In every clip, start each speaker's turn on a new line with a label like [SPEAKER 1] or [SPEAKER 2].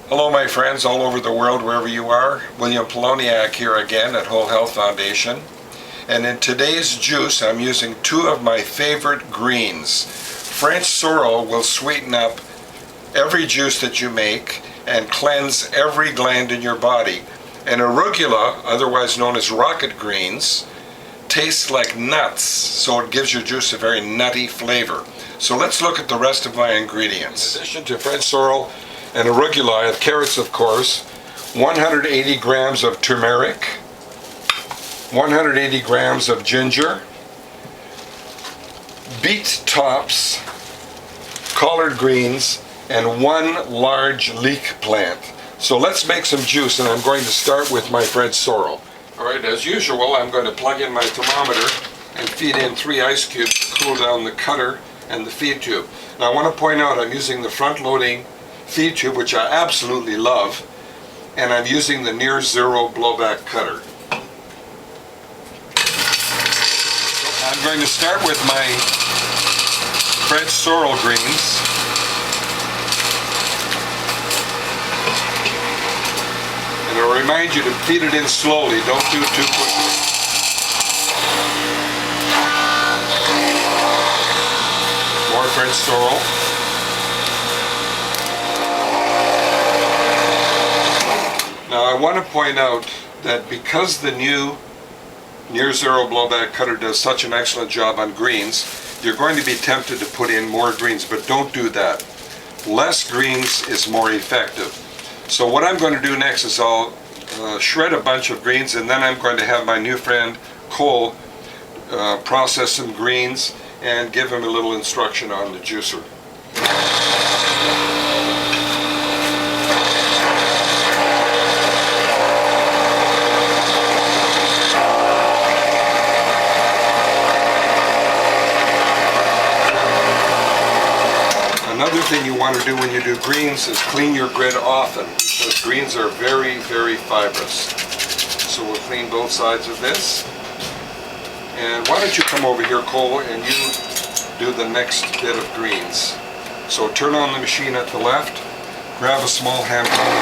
[SPEAKER 1] Hello my friends all over the world, wherever you are. William Poloniak here again at Whole Health Foundation. And in today's juice I'm using two of my favorite greens. French sorrel will sweeten up every juice that you make and cleanse every gland in your body. And arugula, otherwise known as rocket greens, tastes like nuts, so it gives your juice a very nutty flavor. So let's look at the rest of my ingredients. In addition to French sorrel and arugula, I have carrots, of course, 180 grams of turmeric, 180 grams of ginger, beet tops, collard greens, and one large leek plant. So let's make some juice, and I'm going to start with my French sorrel. Alright, as usual, I'm going to plug in my thermometer and feed in 3 ice cubes to cool down the cutter and the feed tube. Now I want to point out I'm using the front-loading feed tube, which I absolutely love, and I'm using the near zero blowback cutter. So I'm going to start with my French sorrel greens. And I'll remind you to feed it in slowly, don't do it too quickly. More French sorrel. Now I want to point out that because the new near zero blowback cutter does such an excellent job on greens, you're going to be tempted to put in more greens, but don't do that. Less greens is more effective. So what I'm going to do next is I'll shred a bunch of greens, and then I'm going to have my new friend Cole process some greens and give him a little instruction on the juicer. Another thing you want to do when you do greens is clean your grid often, because greens are very, very fibrous. So we'll clean both sides of this. And why don't you come over here, Cole, and you do the next bit of greens. So turn on the machine at the left, grab a small handful of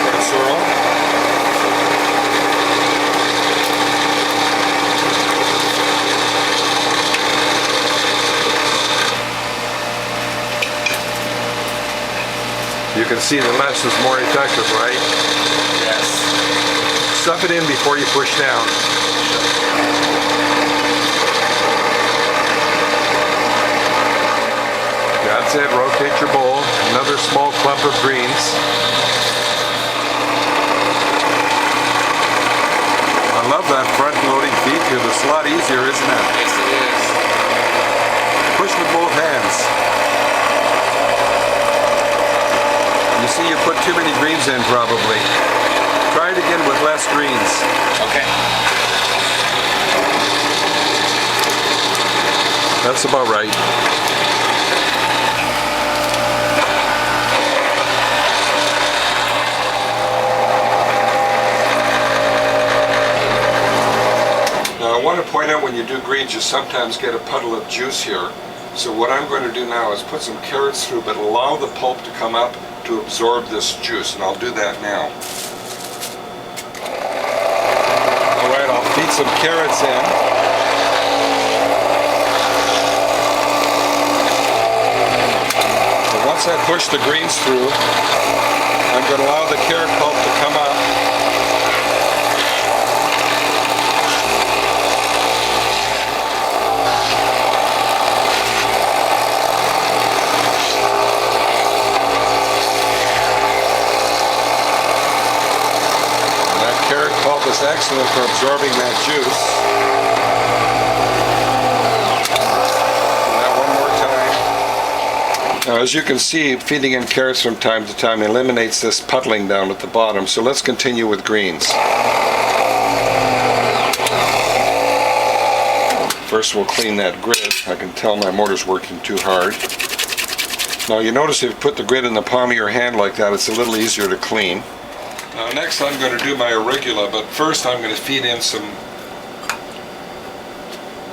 [SPEAKER 1] French sorrel. You can see the less is more effective, right?
[SPEAKER 2] Yes.
[SPEAKER 1] Stuff it in before you push down. That's it, rotate your bowl. Another small clump of greens. I love that front-loading feed tube. It's a lot easier, isn't it?
[SPEAKER 2] Yes, it is.
[SPEAKER 1] Push with both hands. You see, you put too many greens in, probably. Try it again with less greens.
[SPEAKER 2] Okay.
[SPEAKER 1] That's about right. Now I want to point out, when you do greens, you sometimes get a puddle of juice here. So what I'm going to do now is put some carrots through, but allow the pulp to come up to absorb this juice, and I'll do that now. Alright, I'll feed some carrots in. So once I push the greens through, I'm going to allow the carrot pulp to come up. Is excellent for absorbing that juice. And that one more time. Now, as you can see, feeding in carrots from time to time eliminates this puddling down at the bottom. So let's continue with greens. First we'll clean that grid. I can tell my motor's working too hard. Now you notice if you put the grid in the palm of your hand like that, it's a little easier to clean. Now next I'm going to do my arugula, but first I'm going to feed in some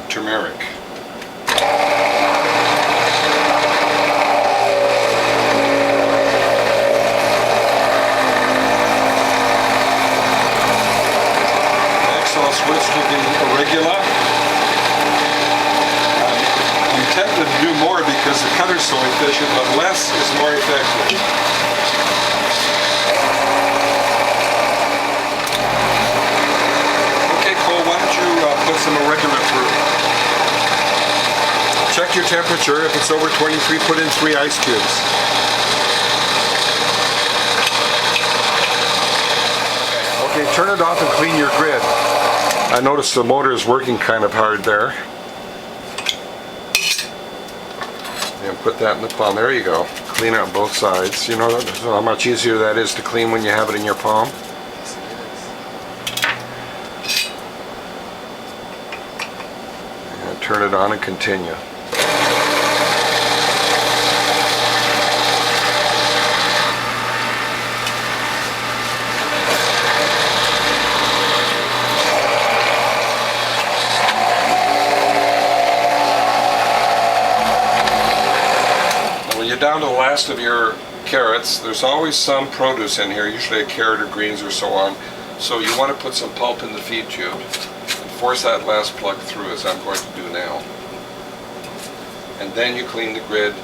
[SPEAKER 1] turmeric. because the cutter's so efficient, but less is more effective. Okay, Cole, why don't you put some irregular through? Check your temperature. If it's over 23, put in 3 ice cubes. Okay, turn it off and clean your grid. I noticed the motor is working kind of hard there. And put that in the palm. There you go. Clean out both sides. You know how much easier that is to clean when you have it in your palm? And turn it on and continue. Down to the last of your carrots. There's always some produce in here, usually a carrot or greens or so on. So you want to put some pulp in the feed tube and force that last plug through, as I'm going to do now. And then you clean the grid,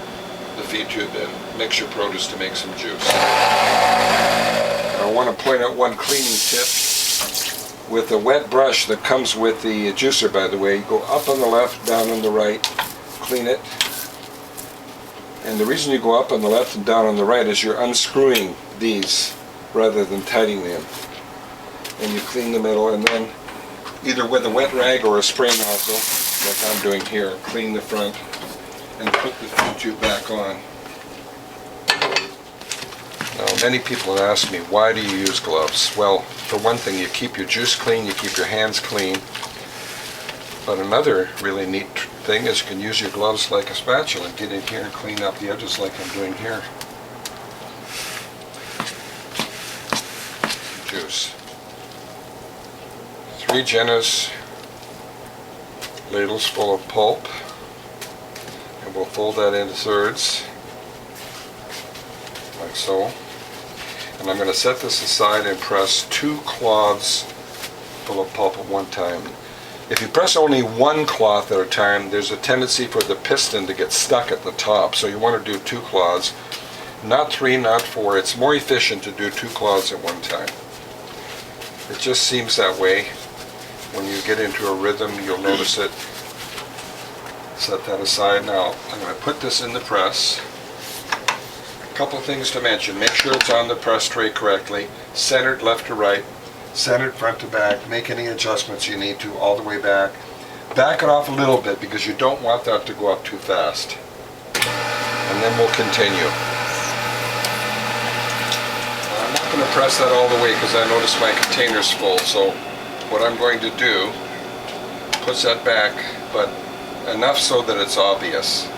[SPEAKER 1] the feed tube, and mix your produce to make some juice. I want to point out one cleaning tip. With a wet brush that comes with the juicer, by the way, go up on the left, down on the right, clean it. And the reason you go up on the left and down on the right is you're unscrewing these rather than tightening them. And you clean the middle, and then either with a wet rag or a spray nozzle, like I'm doing here, clean the front and put the feed tube back on. Now, many people have asked me, why do you use gloves? Well, for one thing, you keep your juice clean, you keep your hands clean. But another really neat thing is you can use your gloves like a spatula and get in here and clean up the edges like I'm doing here. Juice. 3 generous ladles full of pulp, and we'll fold that into thirds, like so. And I'm going to set this aside and press 2 cloths full of pulp at one time. If you press only 1 cloth at a time, there's a tendency for the piston to get stuck at the top. So you want to do 2 cloths, not 3, not 4. It's more efficient to do 2 cloths at one time. It just seems that way. When you get into a rhythm, you'll notice it. Set that aside. Now, I'm going to put this in the press. A couple things to mention. Make sure it's on the press tray correctly, centered left to right, centered front to back. Make any adjustments you need to all the way back. Back it off a little bit because you don't want that to go up too fast. And then we'll continue. I'm not going to press that all the way because I notice my container's full. So what I'm going to do, push that back, but enough so that it's obvious.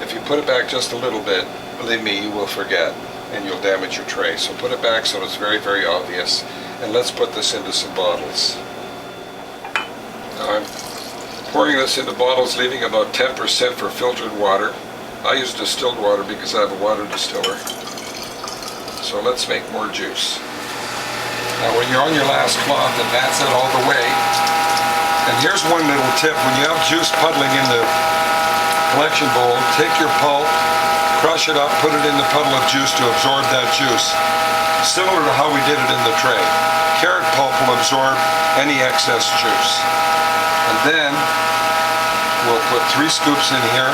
[SPEAKER 1] If you put it back just a little bit, believe me, you will forget and you'll damage your tray. So put it back so it's very, very obvious. And let's put this into some bottles. Now I'm pouring this into bottles, leaving about 10% for filtered water. I use distilled water because I have a water distiller. So let's make more juice. Now when you're on your last cloth, advance it all the way. And here's one little tip. When you have juice puddling in the collection bowl, take your pulp, crush it up, put it in the puddle of juice to absorb that juice. Similar to how we did it in the tray. Carrot pulp will absorb any excess juice. And then we'll put 3 scoops in here.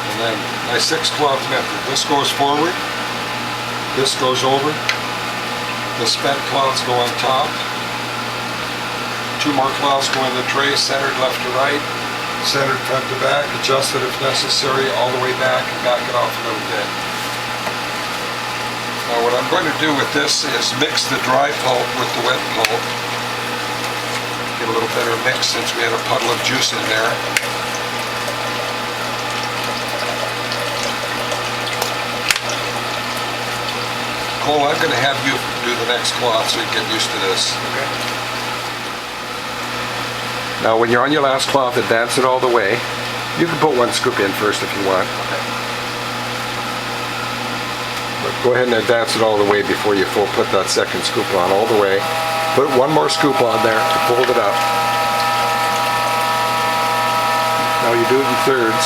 [SPEAKER 1] And then my 6-cloth method. This goes forward, this goes over, the spent cloths go on top, 2 more cloths go in the tray, centered left to right, centered front to back, adjust it if necessary, all the way back and back it off a little bit. Now what I'm going to do with this is mix the dry pulp with the wet pulp. Get a little better mix since we had a puddle of juice in there. Cole, I'm going to have you do the next cloth so you get used to this. Okay. Now when you're on your last cloth, advance it all the way. You can put 1 scoop in first if you want. Okay. Go ahead and advance it all the way before you put that second scoop on all the way. Put one more scoop on there to fold it up. Now you do it in thirds.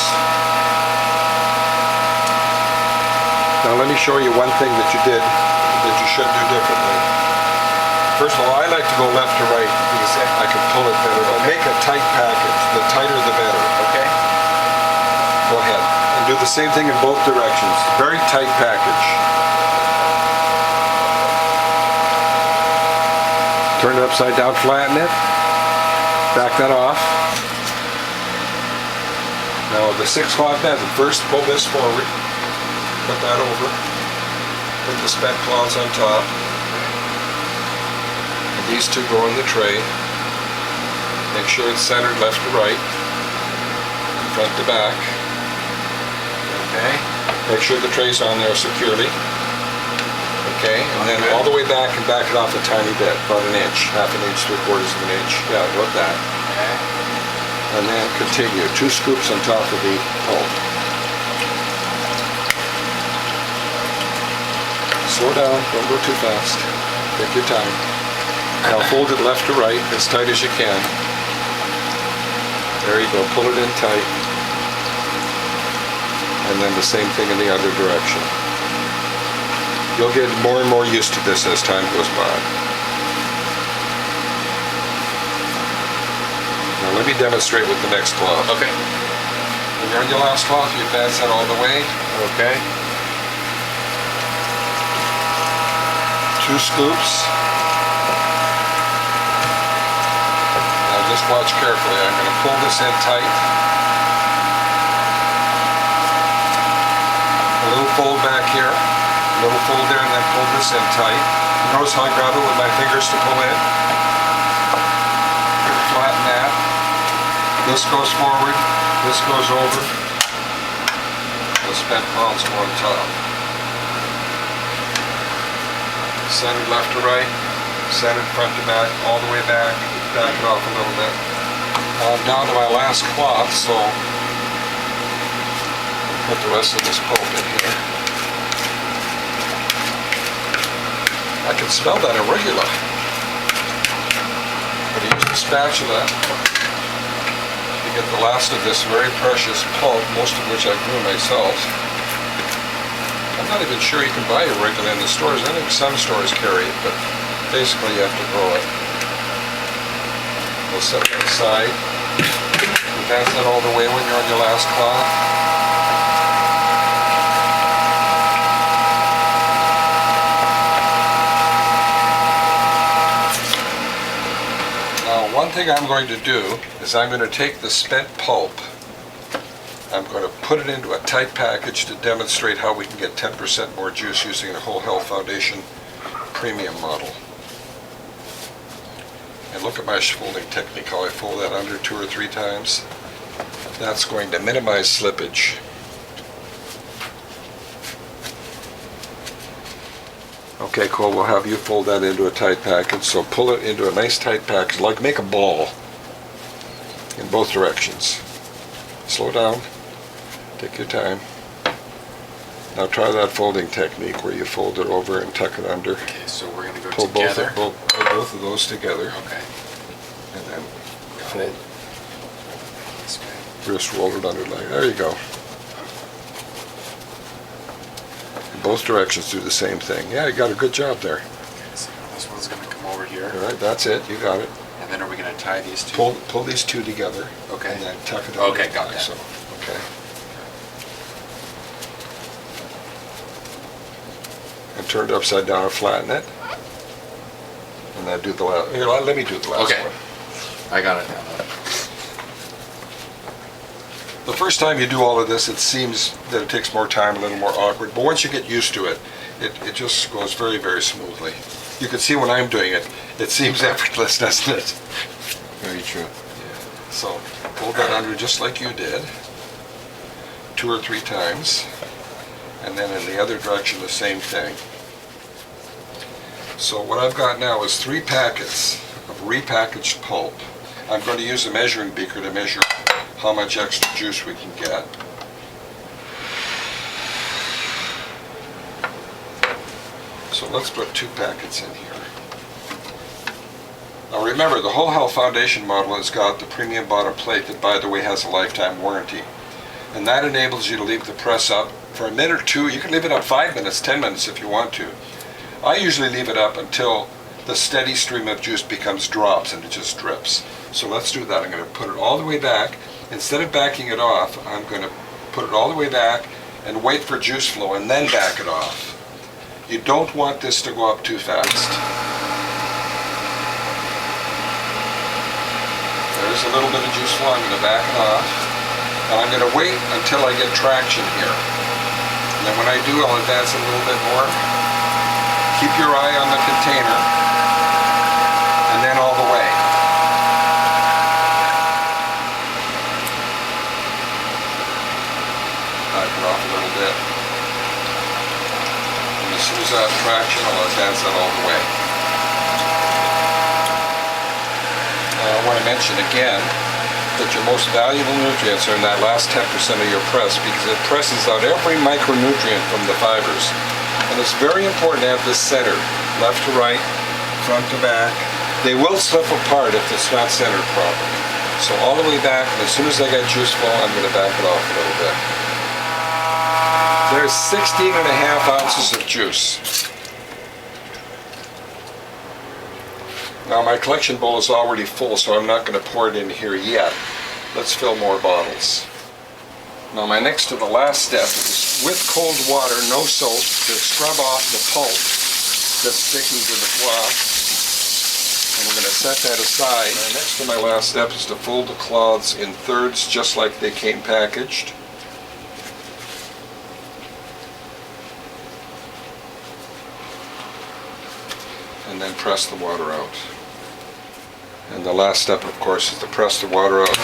[SPEAKER 1] Now let me show you one thing that you did that you should do differently. First of all, I like to go left to right because I can pull it better. But make a tight package. The tighter the better. Okay. Go ahead. And do the same thing in both directions. Very tight package. Turn it upside down, flatten it. Back that off. Now the 6-o'clock method. First pull this forward. Put that over. Put the spent cloths on top. And these two go in the tray. Make sure it's centered left to right. Front to back. Okay. Make sure the tray's on there securely. Okay. And then all the way back and back it off a tiny bit. About an inch. Half an inch, 3/4 of an inch. Yeah, about that. Okay. And then continue. 2 scoops on top of the pulp. Slow down, don't go too fast. Take your time. Now fold it left to right, as tight as you can. There you go, pull it in tight. And then the same thing in the other direction. You'll get more and more used to this as time goes by. Now let me demonstrate with the next cloth.
[SPEAKER 2] Okay.
[SPEAKER 1] When you're on your last cloth, you advance that all the way.
[SPEAKER 2] Okay.
[SPEAKER 1] 2 scoops. Now just watch carefully. I'm going to pull this in tight. A little fold back here. A little fold there and then pull this in tight. Notice how I grab it with my fingers to pull in. Flatten that. This goes forward. This goes over. The spent cloths go on top. Centered left to right, centered front to back, all the way back, back it off a little bit. I'm down to my last cloth, so I'll put the rest of this pulp in here. I can smell that arugula. I'm going to use the spatula to get the last of this very precious pulp, most of which I grew myself. I'm not even sure you can buy arugula in the stores. I think some stores carry it, but basically you have to grow it. We'll set that aside. Advance that all the way when you're on your last cloth. Now, one thing I'm going to do is I'm going to take the spent pulp. I'm going to put it into a tight package to demonstrate how we can get 10% more juice using the Whole Health Foundation premium model. And look at my folding technique, how I fold that under 2 or 3 times. That's going to minimize slippage. Okay, Cole, we'll have you fold that into a tight package. So pull it into a nice tight package, like make a ball in both directions. Slow down. Take your time. Now try that folding technique where you fold it over and tuck it under.
[SPEAKER 2] Okay, so we're going to go
[SPEAKER 1] pull
[SPEAKER 2] together.
[SPEAKER 1] Pull both of those together.
[SPEAKER 2] Okay.
[SPEAKER 1] And then
[SPEAKER 2] Got it.
[SPEAKER 1] This way. Just roll it under like there you go. In both directions do the same thing. Yeah, you got a good job there.
[SPEAKER 2] Okay, so this one's going to come over here.
[SPEAKER 1] All right, that's it. You got it.
[SPEAKER 2] And then are we going to tie these two?
[SPEAKER 1] Pull these two together.
[SPEAKER 2] Okay.
[SPEAKER 1] And then tuck it under.
[SPEAKER 2] Okay, got that.
[SPEAKER 1] So, okay. And turn it upside down and flatten it. And then do the last. Here, let me do the last one.
[SPEAKER 2] I got it now.
[SPEAKER 1] The first time you do all of this, it seems that it takes more time, a little more awkward. But once you get used to it, it just goes very, very smoothly. You can see when I'm doing it, it seems effortless, doesn't it?
[SPEAKER 2] Very true.
[SPEAKER 1] Yeah. So pull that under just like you did, 2 or 3 times. And then in the other direction, the same thing. So what I've got now is 3 packets of repackaged pulp. I'm going to use a measuring beaker to measure how much extra juice we can get. So let's put 2 packets in here. Now remember, the Whole Health Foundation model has got the premium bottom plate that, by the way, has a lifetime warranty. And that enables you to leave the press up for a minute or two. You can leave it up 5 minutes, 10 minutes if you want to. I usually leave it up until the steady stream of juice becomes drops and it just drips. So let's do that. I'm going to put it all the way back. Instead of backing it off, I'm going to put it all the way back and wait for juice flow and then back it off. You don't want this to go up too fast. There's a little bit of juice flow. I'm going to back it off. And I'm going to wait until I get traction here. And then when I do, I'll advance it a little bit more. Keep your eye on the container. And then all the way. Back it off a little bit. And as soon as I have traction, I'll advance that all the way. I want to mention again that your most valuable nutrients are in that last 10% of your press, because it presses out every micronutrient from the fibers. And it's very important to have this centered, left to right, front to back. They will slip apart if it's not centered properly. So all the way back, and as soon as I get juice flow, I'm going to back it off a little bit. There's 16 and a half ounces of juice. Now my collection bowl is already full, so I'm not going to pour it in here yet. Let's fill more bottles. Now my next to the last step is with cold water, no soap, to scrub off the pulp that's sticking to the cloth. And we're going to set that aside. And next to my last step is to fold the cloths in thirds, just like they came packaged. And then press the water out. And the last step, of course, is to press the water out,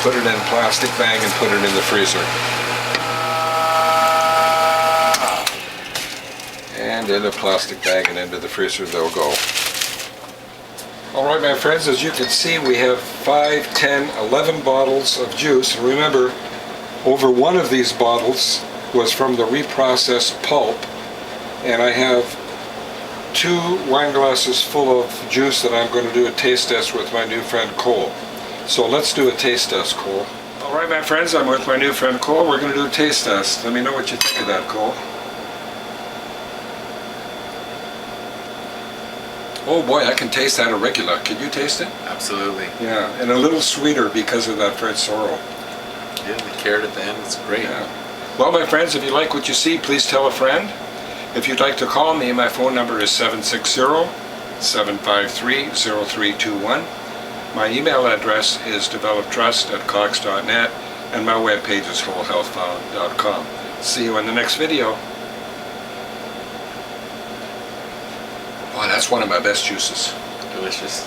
[SPEAKER 1] put it in a plastic bag, and put it in the freezer. And in a plastic bag and into the freezer they'll go. All right, my friends, as you can see, we have 5, 10, 11 bottles of juice. And remember, over one of these bottles was from the reprocessed pulp, and I have 2 wine glasses full of juice that I'm going to do a taste test with my new friend Cole. So let's do a taste test, Cole. All right, my friends, I'm with my new friend Cole. We're going to do a taste test. Let me know what you think of that, Cole. Oh boy, I can taste that Arugula. Can you taste it?
[SPEAKER 2] Absolutely.
[SPEAKER 1] Yeah, and a little sweeter because of that French sorrel.
[SPEAKER 2] Yeah, the carrot at the end is great.
[SPEAKER 1] Yeah. Well, my friends, if you like what you see, please tell a friend. If you'd like to call me, my phone number is 760-753-0321. My email address is developtrust@cox.net, and my webpage is wholehealthfound.com. See you in the next video. Oh, that's one of my best juices.
[SPEAKER 2] Delicious.